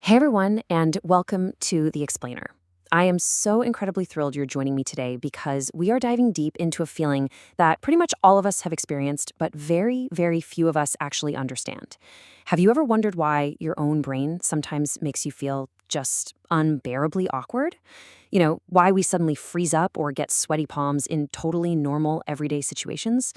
Hey everyone, and welcome to The Explainer. I am so incredibly thrilled you're joining me today because we are diving deep into a feeling that pretty much all of us have experienced, but very, very few of us actually understand. Have you ever wondered why your own brain sometimes makes you feel just unbearably awkward? Why we suddenly freeze up or get sweaty palms in totally normal, everyday situations?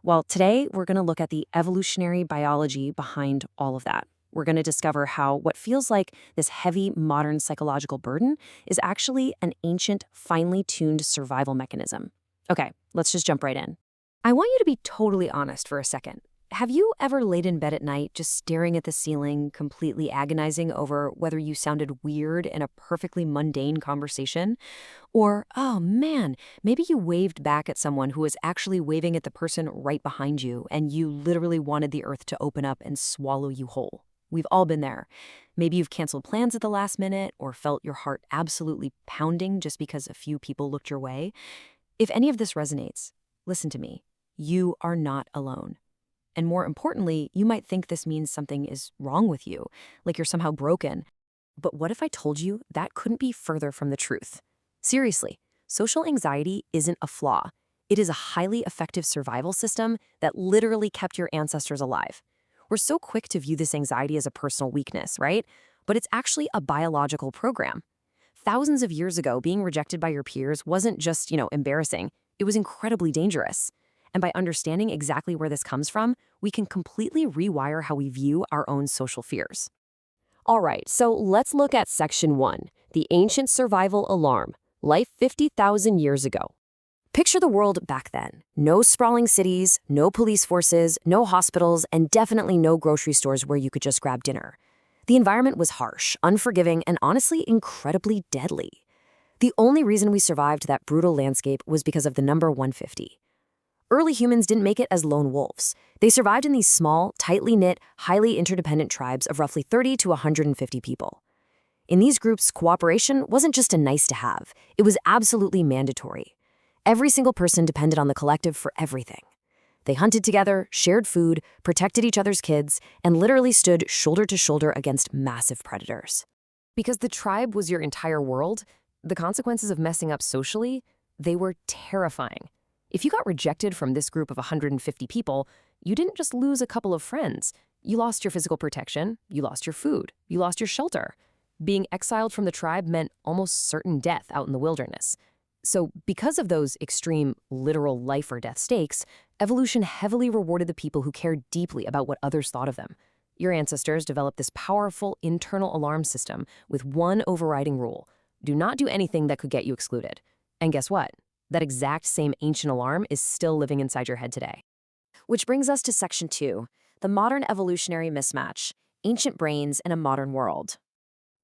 Well, today we're going to look at the evolutionary biology behind all of that. We're going to discover how what feels like this heavy modern psychological burden is actually an ancient, finely tuned survival mechanism. Okay, let's just jump right in. I want you to be totally honest for a second. Have you ever laid in bed at night just staring at the ceiling, completely agonizing over whether you sounded weird in a perfectly mundane conversation? Or, oh man, maybe you waved back at someone who was actually waving at the person right behind you and you literally wanted the earth to open up and swallow you whole. We've all been there. Maybe you've canceled plans at the last minute or felt your heart absolutely pounding just because a few people looked your way. If any of this resonates, listen to me. You are not alone. And more importantly, you might think this means something is wrong with you, like you're somehow broken. But what if I told you that couldn't be further from the truth? Seriously, social anxiety isn't a flaw. It is a highly effective survival system that literally kept your ancestors alive. We're so quick to view this anxiety as a personal weakness, right? But it's actually a biological program. Thousands of years ago, being rejected by your peers wasn't just, embarrassing. It was incredibly dangerous. And by understanding exactly where this comes from, we can completely rewire how we view our own social fears. All right, so let's look at Section 1, the ancient survival alarm, life 50,000 years ago. Picture the world back then. No sprawling cities, no police forces, no hospitals, and definitely no grocery stores where you could just grab dinner. The environment was harsh, unforgiving, and honestly incredibly deadly. The only reason we survived that brutal landscape was because of the number 150. Early humans didn't make it as lone wolves. They survived in these small, tightly knit, highly interdependent tribes of roughly 30 to 150 people. In these groups, cooperation wasn't just a nice to have, it was absolutely mandatory. Every single person depended on the collective for everything. They hunted together, shared food, protected each other's kids, and literally stood shoulder to shoulder against massive predators. Because the tribe was your entire world, the consequences of messing up socially, they were terrifying. If you got rejected from this group of 150 people, you didn't just lose a couple of friends. You lost your physical protection, you lost your food, you lost your shelter. Being exiled from the tribe meant almost certain death out in the wilderness. So because of those extreme, literal life or death stakes, evolution heavily rewarded the people who cared deeply about what others thought of them. Your ancestors developed this powerful internal alarm system with one overriding rule: do not do anything that could get you excluded. And guess what? That exact same ancient alarm is still living inside your head today. Which brings us to Section 2, the modern evolutionary mismatch, ancient brains in a modern world.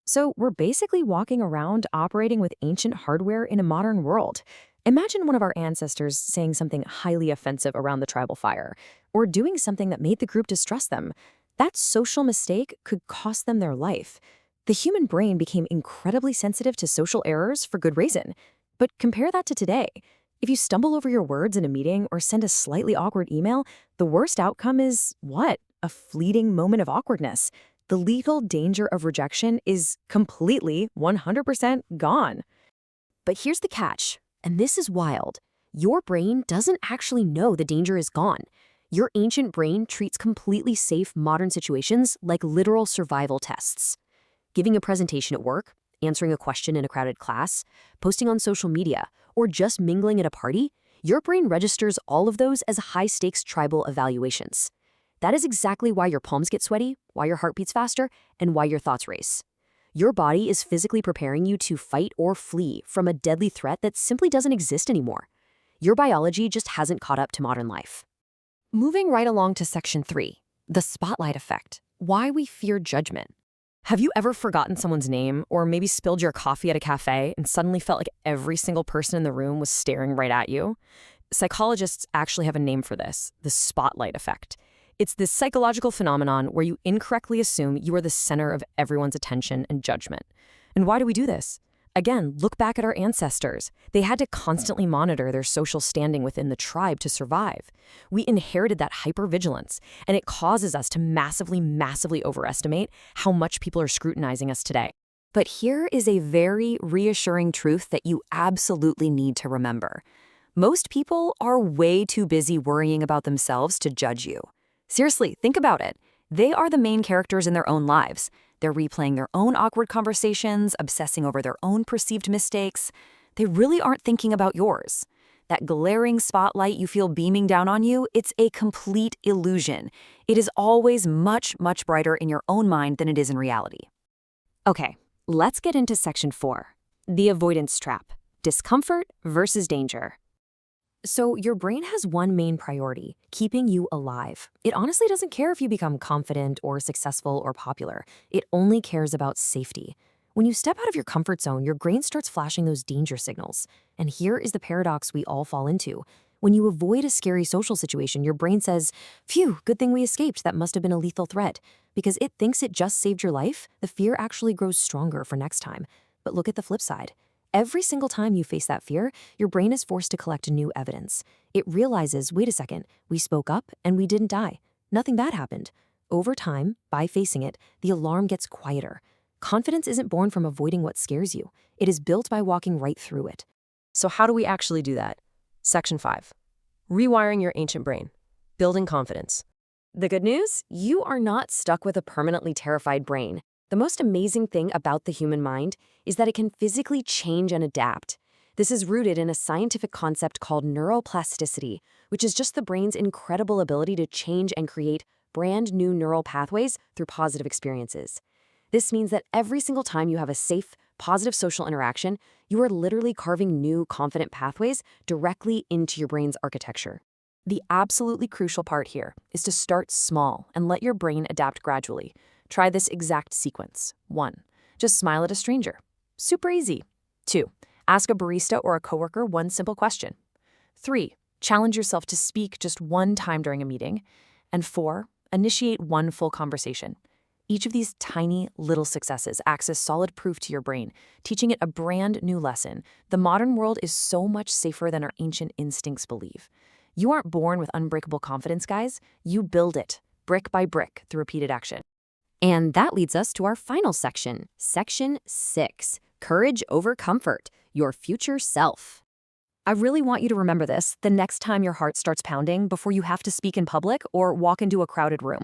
So we're basically walking around operating with ancient hardware in a modern world. Imagine one of our ancestors saying something highly offensive around the tribal fire, or doing something that made the group distrust them. That social mistake could cost them their life. The human brain became incredibly sensitive to social errors for good reason. But compare that to today. If you stumble over your words in a meeting or send a slightly awkward email, the worst outcome is what? A fleeting moment of awkwardness. The legal danger of rejection is completely 100% gone. But here's the catch, and this is wild. Your brain doesn't actually know the danger is gone. Your ancient brain treats completely safe modern situations like literal survival tests. Giving a presentation at work, answering a question in a crowded class, posting on social media, or just mingling at a party, your brain registers all of those as high-stakes tribal evaluations. That is exactly why your palms get sweaty, why your heart beats faster, and why your thoughts race. Your body is physically preparing you to fight or flee from a deadly threat that simply doesn't exist anymore. Your biology just hasn't caught up to modern life. Moving right along to Section 3, the spotlight effect, why we fear judgment. Have you ever forgotten someone's name or maybe spilled your coffee at a cafe and suddenly felt like every single person in the room was staring right at you? Psychologists actually have a name for this, the spotlight effect. It's this psychological phenomenon where you incorrectly assume you are the center of everyone's attention and judgment. And why do we do this? Again, look back at our ancestors. They had to constantly monitor their social standing within the tribe to survive. We inherited that hypervigilance, and it causes us to massively, massively overestimate how much people are scrutinizing us today. But here is a very reassuring truth that you absolutely need to remember. Most people are way too busy worrying about themselves to judge you. Seriously, think about it. They are the main characters in their own lives. They're replaying their own awkward conversations, obsessing over their own perceived mistakes. They really aren't thinking about yours. That glaring spotlight you feel beaming down on you, it's a complete illusion. It is always much, much brighter in your own mind than it is in reality. Okay, let's get into section 4, the avoidance trap, discomfort versus danger. So your brain has one main priority, keeping you alive. It honestly doesn't care if you become confident or successful or popular. It only cares about safety. When you step out of your comfort zone, your brain starts flashing those danger signals. And here is the paradox we all fall into. When you avoid a scary social situation, your brain says, "Phew, good thing we escaped. That must have been a lethal threat." Because it thinks it just saved your life, the fear actually grows stronger for next time. But look at the flip side. Every single time you face that fear, your brain is forced to collect new evidence. It realizes, wait a second, we spoke up and we didn't die. Nothing bad happened. Over time, by facing it, the alarm gets quieter. Confidence isn't born from avoiding what scares you. It is built by walking right through it. So how do we actually do that? Section 5. Rewiring your ancient brain. Building confidence. The good news? You are not stuck with a permanently terrified brain. The most amazing thing about the human mind is that it can physically change and adapt. This is rooted in a scientific concept called neuroplasticity, which is just the brain's incredible ability to change and create brand new neural pathways through positive experiences. This means that every single time you have a safe, positive social interaction, you are literally carving new, confident pathways directly into your brain's architecture. The absolutely crucial part here is to start small and let your brain adapt gradually. Try this exact sequence. 1. Just smile at a stranger. Super easy. 2. Ask a barista or a coworker one simple question. 3. Challenge yourself to speak just one time during a meeting. And 4. Initiate one full conversation. Each of these tiny little successes acts as solid proof to your brain, teaching it a brand new lesson. The modern world is so much safer than our ancient instincts believe. You aren't born with unbreakable confidence, guys. You build it, brick by brick, through repeated action. And that leads us to our final section, Section 6, Courage over Comfort, Your Future Self. I really want you to remember this the next time your heart starts pounding before you have to speak in public or walk into a crowded room.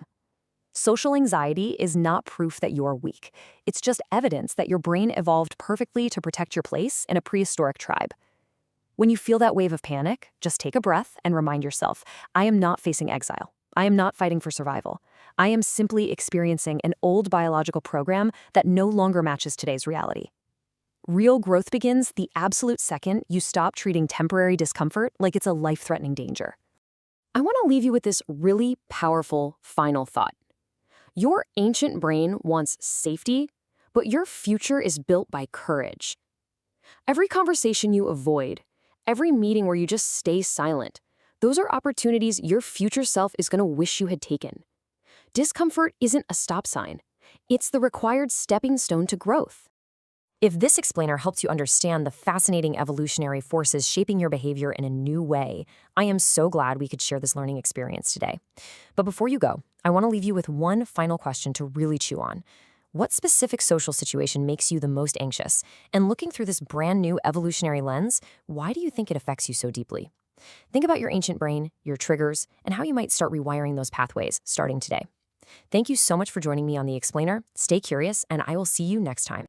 Social anxiety is not proof that you're weak. It's just evidence that your brain evolved perfectly to protect your place in a prehistoric tribe. When you feel that wave of panic, just take a breath and remind yourself, I am not facing exile. I am not fighting for survival. I am simply experiencing an old biological program that no longer matches today's reality. Real growth begins the absolute second you stop treating temporary discomfort like it's a life-threatening danger. I want to leave you with this really powerful final thought. Your ancient brain wants safety, but your future is built by courage. Every conversation you avoid, every meeting where you just stay silent, those are opportunities your future self is going to wish you had taken. Discomfort isn't a stop sign. It's the required stepping stone to growth. If this explainer helps you understand the fascinating evolutionary forces shaping your behavior in a new way, I am so glad we could share this learning experience today. But before you go, I want to leave you with one final question to really chew on. What specific social situation makes you the most anxious? And looking through this brand new evolutionary lens, why do you think it affects you so deeply? Think about your ancient brain, your triggers, and how you might start rewiring those pathways starting today. Thank you so much for joining me on The Explainer. Stay curious, and I will see you next time.